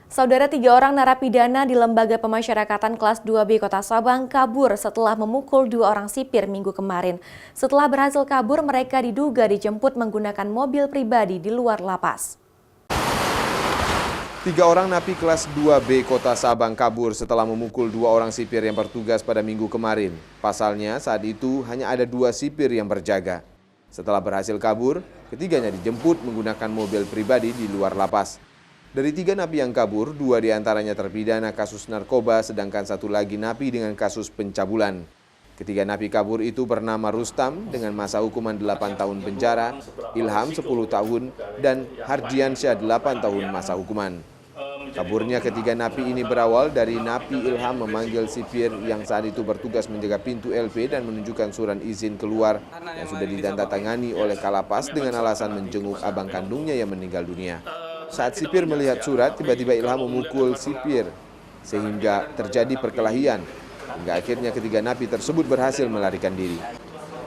Saudara, 3 orang narapidana di Lembaga Pemasyarakatan Kelas 2B Kota Sabang kabur setelah memukul 2 orang sipir Minggu kemarin. Setelah berhasil kabur, mereka diduga dijemput menggunakan mobil pribadi di luar lapas. 3 orang napi kelas 2B Kota Sabang kabur setelah memukul 2 orang sipir yang bertugas pada Minggu kemarin. Pasalnya saat itu hanya ada 2 sipir yang berjaga. Setelah berhasil kabur, ketiganya dijemput menggunakan mobil pribadi di luar lapas. Dari 3 napi yang kabur, 2 diantaranya terpidana kasus narkoba, sedangkan 1 lagi napi dengan kasus pencabulan. Ketiga napi kabur itu bernama Rustam dengan masa hukuman 8 tahun penjara, Ilham 10 tahun, dan Hardiansyah 8 tahun masa hukuman. Kaburnya ketiga napi ini berawal dari napi Ilham memanggil sipir yang saat itu bertugas menjaga pintu LP dan menunjukkan surat izin keluar yang sudah ditandatangani oleh Kalapas dengan alasan menjenguk abang kandungnya yang meninggal dunia. Saat sipir melihat surat, tiba-tiba Ilham memukul sipir sehingga terjadi perkelahian. Hingga akhirnya ketiga napi tersebut berhasil melarikan diri.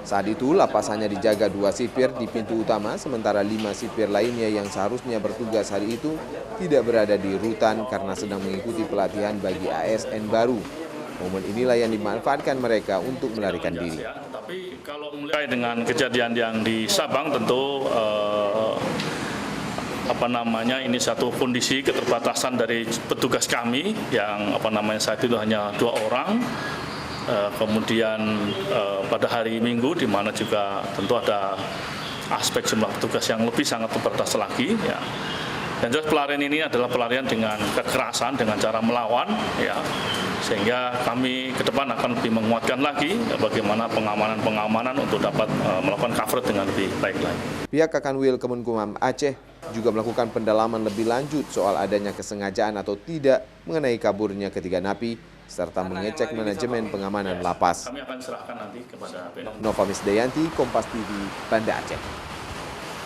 Saat itu lapas hanya dijaga 2 sipir di pintu utama, sementara 5 sipir lainnya yang seharusnya bertugas hari itu tidak berada di rutan karena sedang mengikuti pelatihan bagi ASN baru. Momen inilah yang dimanfaatkan mereka untuk melarikan diri. Tapi kalau mulai dengan kejadian yang di Sabang tentu ini satu kondisi keterbatasan dari petugas kami yang saat itu hanya 2 orang. Kemudian pada hari Minggu di mana juga tentu ada aspek jumlah petugas yang lebih sangat terbatas lagi ya. Dan jelas pelarian ini adalah pelarian dengan kekerasan, dengan cara melawan ya. Sehingga kami ke depan akan lebih menguatkan lagi bagaimana pengamanan untuk dapat melakukan cover dengan lebih baik lagi. Pihak Kakanwil Kemenkumham Aceh juga melakukan pendalaman lebih lanjut soal adanya kesengajaan atau tidak mengenai kaburnya ketiga napi, serta mengecek manajemen pengamanan lapas. Kami akan serahkan nanti kepada Nova Misdayanti, Kompas TV, Banda Aceh.